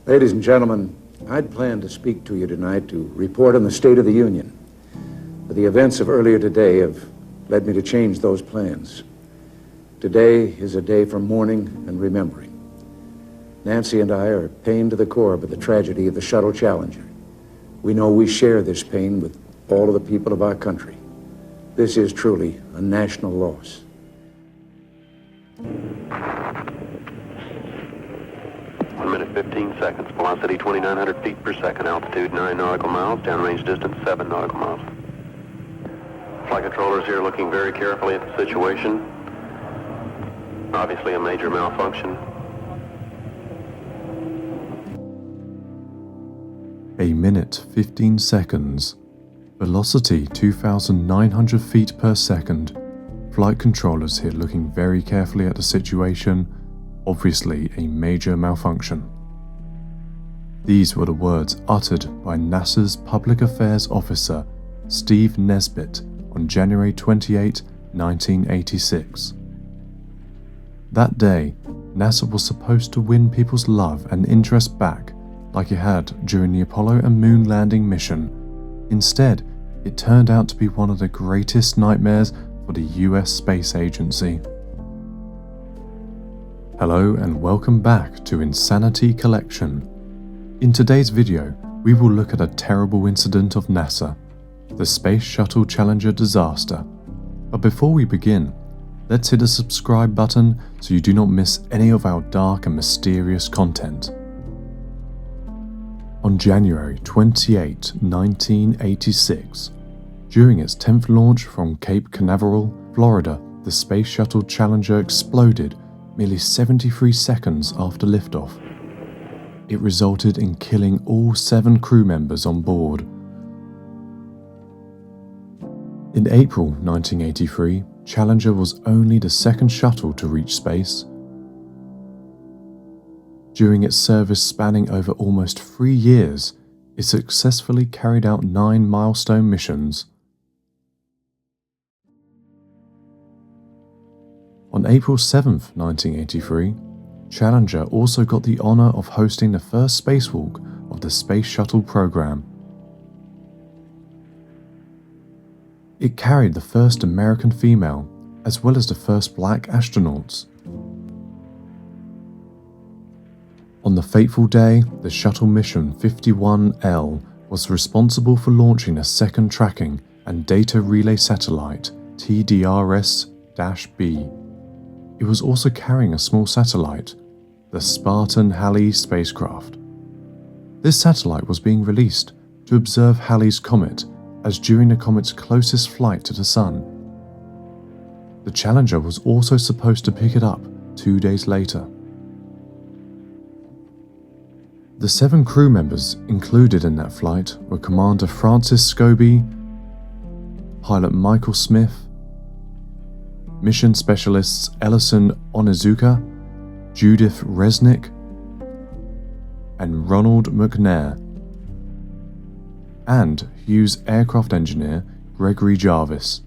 Ladies and gentlemen, I'd planned to speak to you tonight to report on the State of the Union. But the events of earlier today have led me to change those plans. Today is a day for mourning and remembering. Nancy and I are pained to the core by the tragedy of the Shuttle Challenger. We know we share this pain with all of the people of our country. This is truly a national loss. One minute, 15 seconds. Velocity 2,900 feet per second. Altitude 9 nautical miles. Downrange distance 7 nautical miles. Flight controllers here looking very carefully at the situation. Obviously a major malfunction. A minute, 15 seconds. Velocity 2,900 feet per second. Flight controllers here looking very carefully at the situation. Obviously a major malfunction. These were the words uttered by NASA's Public Affairs Officer Steve Nesbitt on January 28, 1986. That day, NASA was supposed to win people's love and interest back like it had during the Apollo and Moon landing mission. Instead, it turned out to be one of the greatest nightmares for the US Space Agency. Hello and welcome back to Insanity Collection. In today's video, we will look at a terrible incident of NASA, the Space Shuttle Challenger disaster. But before we begin, let's hit the subscribe button so you do not miss any of our dark and mysterious content. On January 28, 1986, during its 10th launch from Cape Canaveral, Florida, the Space Shuttle Challenger exploded merely 73 seconds after liftoff. It resulted in killing all 7 crew members on board. In April 1983, Challenger was only the second shuttle to reach space. During its service spanning over almost 3 years, it successfully carried out 9 milestone missions. On April 7, 1983, Challenger also got the honor of hosting the first spacewalk of the Space Shuttle program. It carried the first American female, as well as the first black astronauts. On the fateful day, the shuttle mission 51L was responsible for launching a second tracking and data relay satellite, TDRS-B. It was also carrying a small satellite, the Spartan Halley spacecraft. This satellite was being released to observe Halley's comet, as during the comet's closest flight to the Sun. The Challenger was also supposed to pick it up 2 days later. The 7 crew members included in that flight were Commander Francis Scobie, pilot Michael Smith, mission specialists Ellison Onizuka, Judith Resnick, and Ronald McNair, and Hughes aircraft engineer Gregory Jarvis.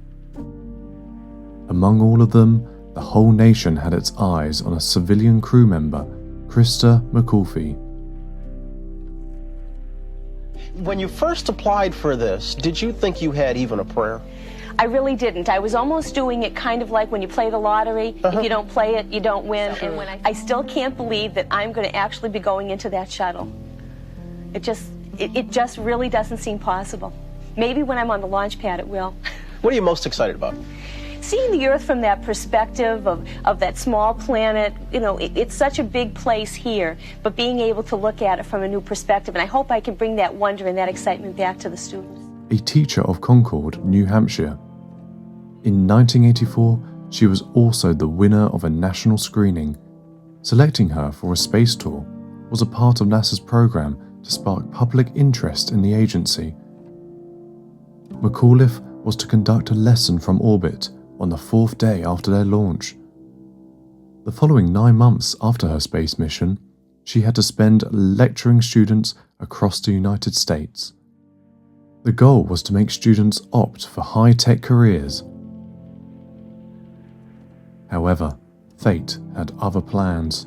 Among all of them, the whole nation had its eyes on a civilian crew member, Krista McAuliffe. When you first applied for this, did you think you had even a prayer? I really didn't. I was almost doing it kind of like when you play the lottery. If you don't play it, you don't win. Sure. And when I still can't believe that I'm going to actually be going into that shuttle. It just really doesn't seem possible. Maybe when I'm on the launch pad it will. What are you most excited about? Seeing the Earth from that perspective of that small planet, you know, it's such a big place here, but being able to look at it from a new perspective, and I hope I can bring that wonder and that excitement back to the students. A teacher of Concord, New Hampshire. In 1984, she was also the winner of a national screening. Selecting her for a space tour was a part of NASA's program to spark public interest in the agency. McAuliffe was to conduct a lesson from orbit on the 4th day after their launch. The following 9 months after her space mission, she had to spend lecturing students across the United States. The goal was to make students opt for high-tech careers. However, fate had other plans.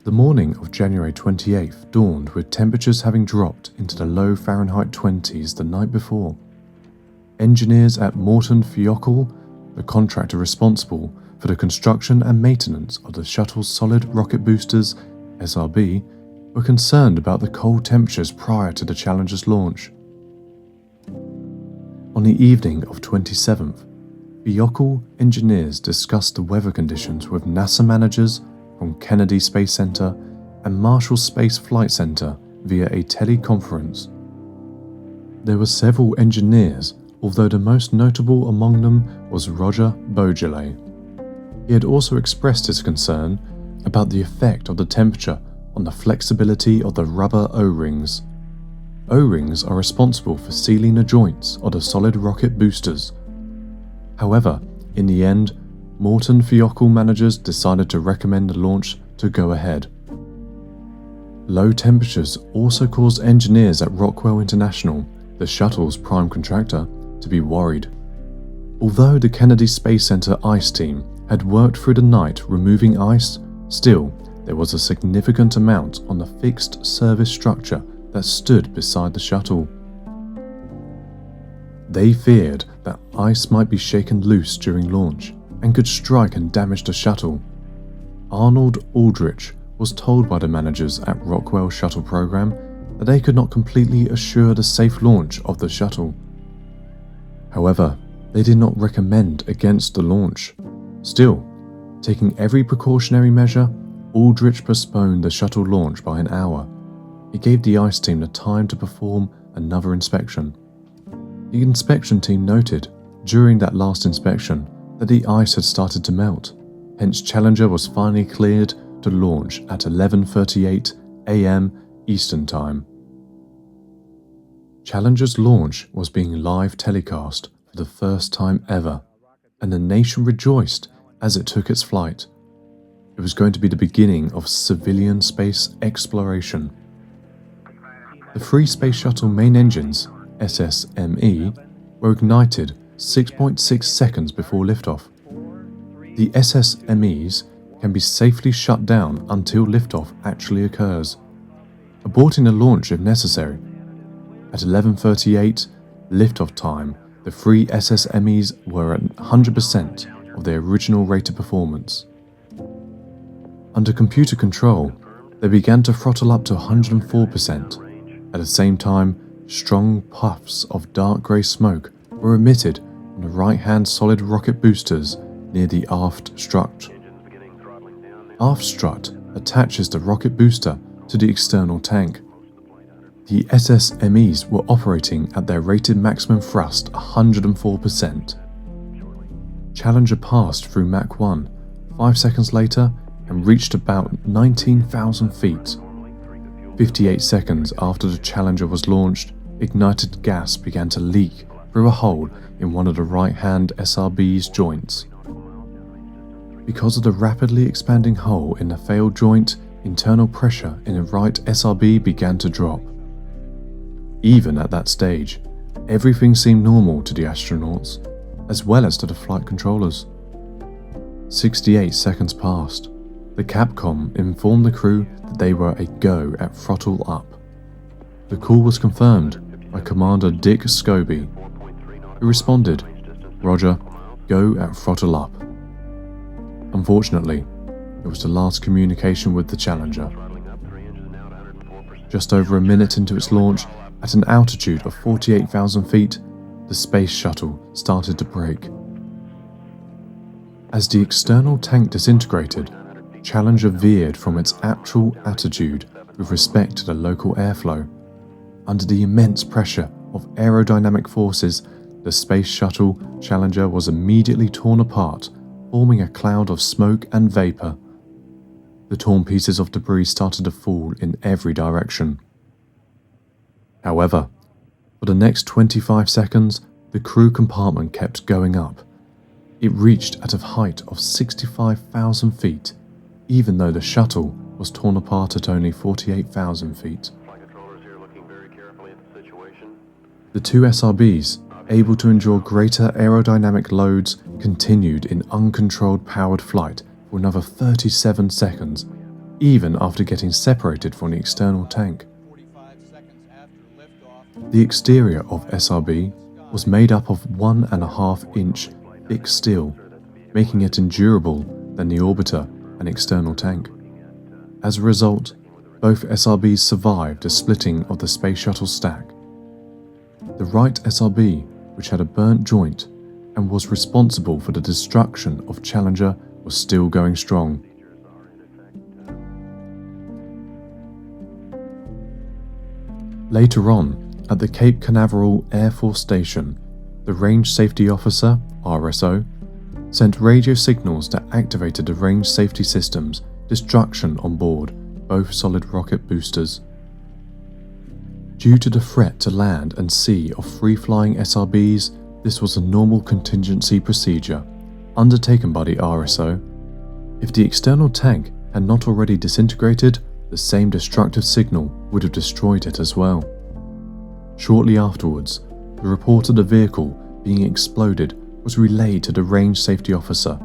The morning of January 28th dawned with temperatures having dropped into the low Fahrenheit 20s the night before. Engineers at Morton Fioccle, the contractor responsible for the construction and maintenance of the shuttle's solid rocket boosters, SRB, were concerned about the cold temperatures prior to the Challenger's launch. On the evening of 27th, Fioccle engineers discussed the weather conditions with NASA managers from Kennedy Space Center and Marshall Space Flight Center via a teleconference. There were several engineers, although the most notable among them was Roger Beaujolais. He had also expressed his concern about the effect of the temperature on the flexibility of the rubber O-rings. O-rings are responsible for sealing the joints of the solid rocket boosters. However, in the end, Morton Fioccle managers decided to recommend the launch to go ahead. Low temperatures also caused engineers at Rockwell International, the shuttle's prime contractor, to be worried. Although the Kennedy Space Center ice team had worked through the night removing ice, still there was a significant amount on the fixed service structure that stood beside the shuttle. They feared that ice might be shaken loose during launch and could strike and damage the shuttle. Arnold Aldrich was told by the managers at Rockwell Shuttle Program that they could not completely assure the safe launch of the shuttle. However, they did not recommend against the launch. Still, taking every precautionary measure, Aldrich postponed the shuttle launch by an hour. He gave the ice team the time to perform another inspection. The inspection team noted, during that last inspection, that the ice had started to melt, hence Challenger was finally cleared to launch at 11:38 a.m. Eastern Time. Challenger's launch was being live telecast for the first time ever, and the nation rejoiced as it took its flight. It was going to be the beginning of civilian space exploration. The three Space Shuttle main engines, SSME, were ignited 6.6 seconds before liftoff. The SSMEs can be safely shut down until liftoff actually occurs, aborting the launch if necessary. At 11:38 liftoff time, the three SSMEs were at 100% of their original rated performance. Under computer control, they began to throttle up to 104%. At the same time, strong puffs of dark grey smoke were emitted from the right-hand solid rocket boosters near the aft strut. Aft strut attaches the rocket booster to the external tank. The SSMEs were operating at their rated maximum thrust 104%. Challenger passed through Mach 1 5 seconds later and reached about 19,000 feet. 58 seconds after the Challenger was launched, ignited gas began to leak through a hole in one of the right-hand SRB's joints. Because of the rapidly expanding hole in the failed joint, internal pressure in the right SRB began to drop. Even at that stage, everything seemed normal to the astronauts, as well as to the flight controllers. 68 seconds passed. The Capcom informed the crew that they were a go at throttle up. The call was confirmed by Commander Dick Scobie, who responded, "Roger, go at throttle up." Unfortunately, it was the last communication with the Challenger. Just over a minute into its launch, at an altitude of 48,000 feet, the Space Shuttle started to break. As the external tank disintegrated, Challenger veered from its actual attitude with respect to the local airflow. Under the immense pressure of aerodynamic forces, the Space Shuttle Challenger was immediately torn apart, forming a cloud of smoke and vapor. The torn pieces of debris started to fall in every direction. However, for the next 25 seconds, the crew compartment kept going up. It reached at a height of 65,000 feet, even though the shuttle was torn apart at only 48,000 feet. The two SRBs, able to endure greater aerodynamic loads, continued in uncontrolled powered flight for another 37 seconds even after getting separated from the external tank. The exterior of SRB was made up of 1.5-inch thick steel, making it endurable than the orbiter and external tank. As a result, both SRBs survived a splitting of the Space Shuttle stack. The right SRB, which had a burnt joint and was responsible for the destruction of Challenger, was still going strong. Later on, at the Cape Canaveral Air Force Station, the Range Safety Officer, RSO, sent radio signals that activated the range safety system's destruction on board both solid rocket boosters. Due to the threat to land and sea of free-flying SRBs, this was a normal contingency procedure undertaken by the RSO. If the external tank had not already disintegrated, the same destructive signal would have destroyed it as well. Shortly afterwards, the report of the vehicle being exploded was relayed to the Range Safety Officer.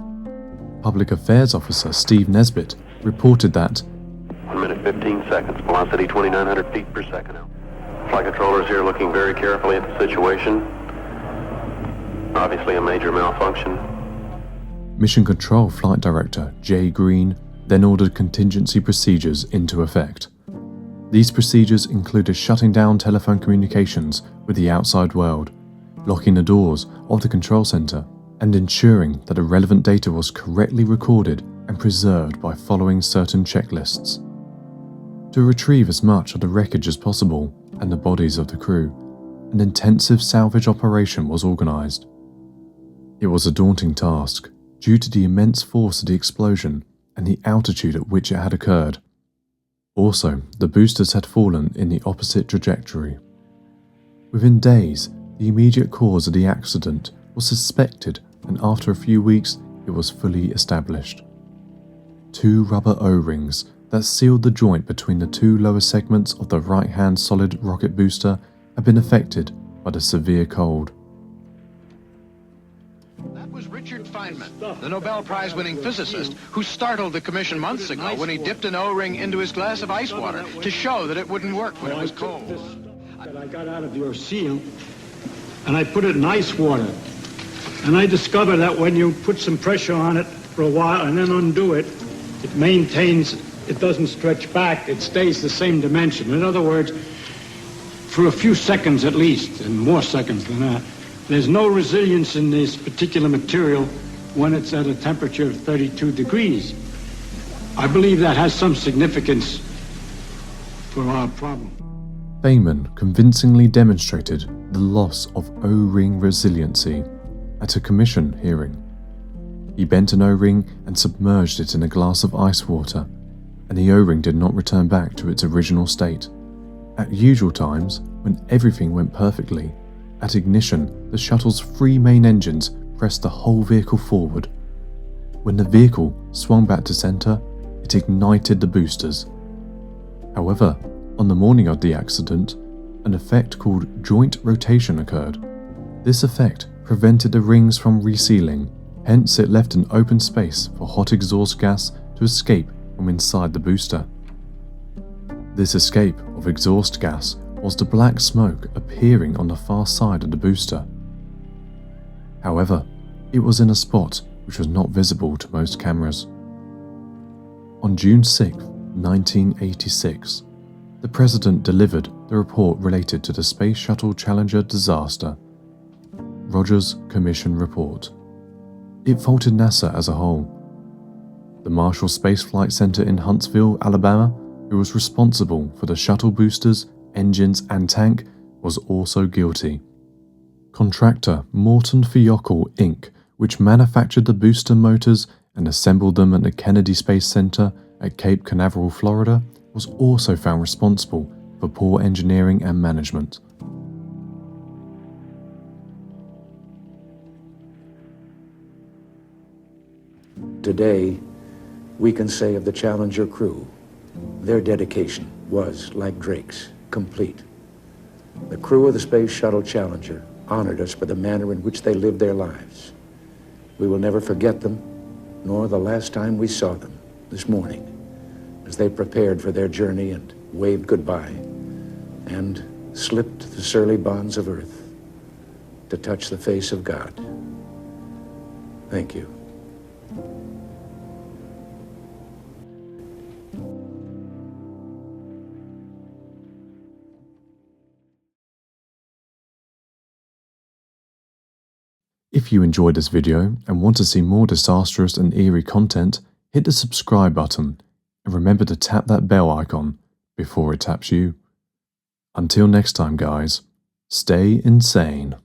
Public Affairs Officer Steve Nesbitt reported that 1 minute 15 seconds, velocity 2,900 feet per second. Flight controllers here looking very carefully at the situation. Obviously a major malfunction. Mission Control Flight Director Jay Green then ordered contingency procedures into effect. These procedures included shutting down telephone communications with the outside world, locking the doors of the control center, and ensuring that the relevant data was correctly recorded and preserved by following certain checklists. To retrieve as much of the wreckage as possible and the bodies of the crew, an intensive salvage operation was organized. It was a daunting task due to the immense force of the explosion and the altitude at which it had occurred. Also, the boosters had fallen in the opposite trajectory. Within days, the immediate cause of the accident was suspected, and after a few weeks, it was fully established. 2 rubber O-rings that sealed the joint between the 2 lower segments of the right-hand solid rocket booster had been affected by the severe cold. That was Richard Feynman, the Nobel Prize-winning physicist who startled the commission months ago when he dipped an O-ring into his glass of ice water to show that it wouldn't work when it was cold. That I got out of your seal, and I put it in ice water. And I discovered that when you put some pressure on it for a while and then undo it, it maintains, it doesn't stretch back, it stays the same dimension. In other words, for a few seconds at least, and more seconds than that, there's no resilience in this particular material when it's at a temperature of 32 degrees. I believe that has some significance for our problem. Feynman convincingly demonstrated the loss of O-ring resiliency at a commission hearing. He bent an O-ring and submerged it in a glass of ice water, and the O-ring did not return back to its original state. At usual times, when everything went perfectly, at ignition, the shuttle's 3 main engines pressed the whole vehicle forward. When the vehicle swung back to center, it ignited the boosters. However, on the morning of the accident, an effect called joint rotation occurred. This effect prevented the rings from resealing, hence it left an open space for hot exhaust gas to escape from inside the booster. This escape of exhaust gas was the black smoke appearing on the far side of the booster. However, it was in a spot which was not visible to most cameras. On June 6, 1986, the President delivered the report related to the Space Shuttle Challenger disaster. Rogers Commission Report. It faulted NASA as a whole. The Marshall Space Flight Center in Huntsville, Alabama, who was responsible for the shuttle boosters, engines and tank, was also guilty. Contractor Morton Fiocco Inc., which manufactured the booster motors and assembled them at the Kennedy Space Center at Cape Canaveral, Florida, was also found responsible for poor engineering and management. Today, we can say of the Challenger crew, their dedication was, like Drake's, complete. The crew of the Space Shuttle Challenger honored us for the manner in which they lived their lives. We will never forget them, nor the last time we saw them, this morning, as they prepared for their journey and waved goodbye, and slipped the surly bonds of earth to touch the face of God. Thank you. If you enjoyed this video and want to see more disastrous and eerie content, hit the subscribe button and remember to tap that bell icon before it taps you. Until next time guys, stay insane.